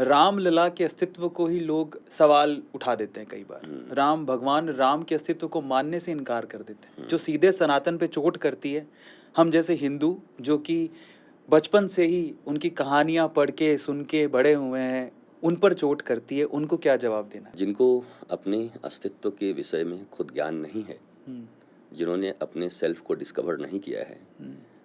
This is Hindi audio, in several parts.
रामलला के अस्तित्व को ही लोग सवाल उठा देते हैं कई बार। भगवान राम के अस्तित्व को मानने से इनकार कर देते हैं, जो सीधे सनातन पे चोट करती है। हम जैसे हिंदू जो कि बचपन से ही उनकी कहानियां पढ़ के सुन के बड़े हुए हैं, उन पर चोट करती है, उनको क्या जवाब देना? जिनको अपने अस्तित्व के विषय में खुद ज्ञान नहीं है, जिन्होंने अपने सेल्फ को डिस्कवर नहीं किया है,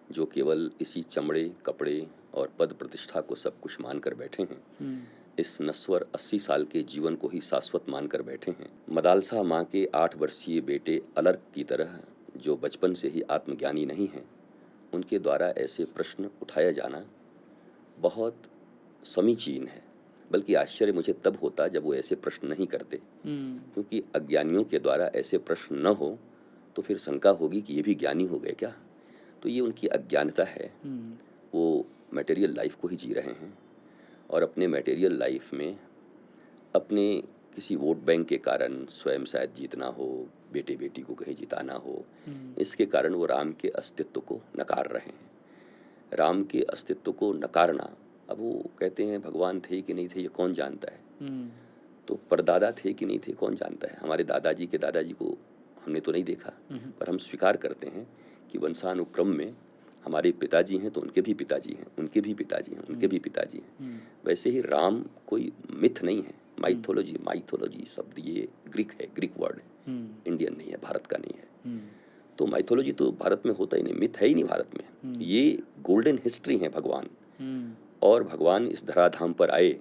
जो केवल इसी चमड़े, कपड़े और पद प्रतिष्ठा को सब कुछ मानकर बैठे हैं, इस नश्वर 80 साल के जीवन को ही शाश्वत मानकर बैठे हैं। मदालसा माँ के 8 वर्षीय बेटे अलर्क की तरह जो बचपन से ही आत्मज्ञानी नहीं हैं, उनके द्वारा ऐसे प्रश्न उठाया जाना बहुत समीचीन है। बल्कि आश्चर्य मुझे तब होता जब वो ऐसे प्रश्न नहीं करते, क्योंकि अज्ञानियों के द्वारा ऐसे प्रश्न न हो तो फिर शंका होगी कि ये भी ज्ञानी हो गए क्या। तो ये उनकी अज्ञानता है। वो मटेरियल लाइफ को ही जी रहे हैं और अपने मटेरियल लाइफ में अपने किसी वोट बैंक के कारण स्वयं शायद जीतना हो, बेटे बेटी को कहीं जिताना हो, इसके कारण वो राम के अस्तित्व को नकार रहे हैं। राम के अस्तित्व को नकारना, अब वो कहते हैं भगवान थे कि नहीं थे ये कौन जानता है, तो परदादा थे कि नहीं थे कौन जानता है। हमारे दादाजी के दादाजी को हमने तो नहीं देखा, पर हम स्वीकार करते हैं कि वंशानुक्रम में हमारे पिताजी हैं तो उनके भी पिताजी हैं, उनके भी पिताजी हैं, उनके भी पिताजी हैं। वैसे ही राम कोई मिथ नहीं है, माइथोलॉजी शब्द ये ग्रीक है, ग्रीक वर्ड है, इंडियन नहीं है, भारत का नहीं है। तो माइथोलॉजी तो भारत में होता ही नहीं, मिथ है ही नहीं भारत में। ये गोल्डन हिस्ट्री है भगवान। और भगवान इस धराधाम पर आए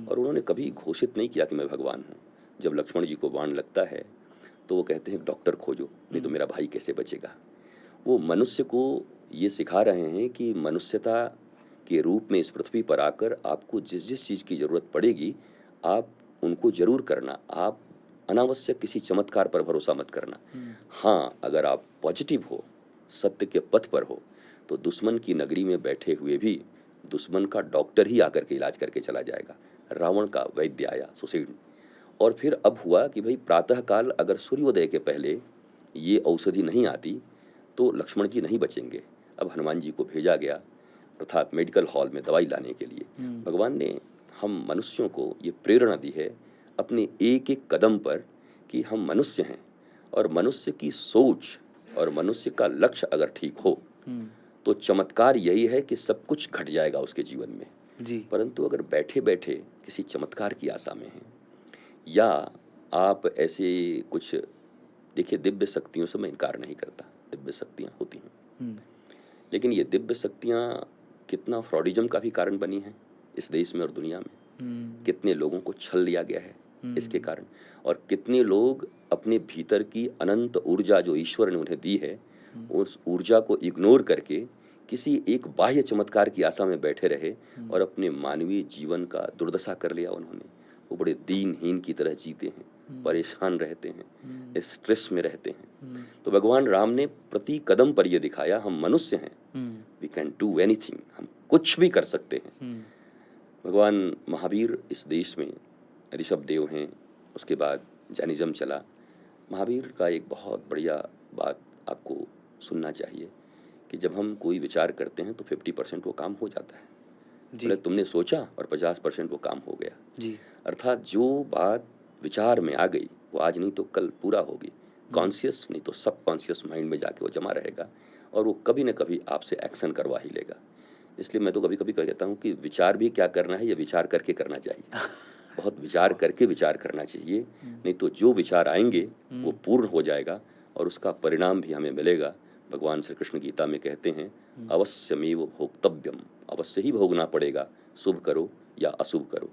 और उन्होंने कभी घोषित नहीं किया कि मैं भगवान हूँ। जब लक्ष्मण जी को बाण लगता है तो वो कहते हैं डॉक्टर खोजो, नहीं तो मेरा भाई कैसे बचेगा। वो मनुष्य को ये सिखा रहे हैं कि मनुष्यता के रूप में इस पृथ्वी पर आकर आपको जिस जिस चीज़ की ज़रूरत पड़ेगी आप उनको ज़रूर करना। आप अनावश्यक किसी चमत्कार पर भरोसा मत करना। हाँ, अगर आप पॉजिटिव हो, सत्य के पथ पर हो, तो दुश्मन की नगरी में बैठे हुए भी दुश्मन का डॉक्टर ही आकर के इलाज करके चला जाएगा। रावण का वैद्य आया, सुशील। और फिर अब हुआ कि भाई प्रातःकाल अगर सूर्योदय के पहले ये औषधि नहीं आती तो लक्ष्मण जी नहीं बचेंगे। अब हनुमान जी को भेजा गया, अर्थात मेडिकल हॉल में दवाई लाने के लिए। भगवान ने हम मनुष्यों को ये प्रेरणा दी है अपने एक एक कदम पर कि हम मनुष्य हैं और मनुष्य की सोच और मनुष्य का लक्ष्य अगर ठीक हो तो चमत्कार यही है कि सब कुछ घट जाएगा उसके जीवन में जी। परंतु अगर बैठे बैठे किसी चमत्कार की आशा में हैं या आप ऐसे कुछ, देखिए दिव्य शक्तियों से मैं इनकार नहीं करता, दिव्य शक्तियाँ होती हैं, लेकिन ये दिव्य शक्तियाँ कितना फ्रॉडिज्म का भी कारण बनी हैं इस देश में और दुनिया में। कितने लोगों को छल लिया गया है इसके कारण, और कितने लोग अपने भीतर की अनंत ऊर्जा जो ईश्वर ने उन्हें दी है उस ऊर्जा को इग्नोर करके किसी एक बाह्य चमत्कार की आशा में बैठे रहे और अपने मानवीय जीवन का दुर्दशा कर लिया उन्होंने। वो बड़े दीनहीन की तरह जीते हैं, परेशान रहते हैं, स्ट्रेस में रहते हैं। तो भगवान राम ने प्रति कदम पर यह दिखाया हम मनुष्य हैं, वी कैन डू एनीथिंग, हम कुछ भी कर सकते हैं। भगवान महावीर इस देश में ऋषभ देव हैं, उसके बाद जैनिज्म चला। महावीर का एक बहुत बढ़िया बात आपको सुनना चाहिए कि जब हम कोई विचार करते हैं तो 50% वो काम हो जाता है। बोले तुमने सोचा और 50% वो काम हो गया जी। अर्थात जो बात विचार में आ गई वो आज नहीं तो कल पूरा होगी। कॉन्शियस नहीं तो सब कॉन्शियस माइंड में जाके वो जमा रहेगा और वो कभी न कभी आपसे एक्शन करवा ही लेगा। इसलिए मैं तो कभी कभी कहता हूँ कि विचार भी क्या करना है, ये विचार करके करना चाहिए। बहुत विचार करके विचार करना चाहिए, नहीं तो जो विचार आएंगे वो पूर्ण हो जाएगा और उसका परिणाम भी हमें मिलेगा। भगवान श्री कृष्ण गीता में कहते हैं अवश्यमेव भोक्तव्यम, अवश्य ही भोगना पड़ेगा, शुभ करो या अशुभ करो।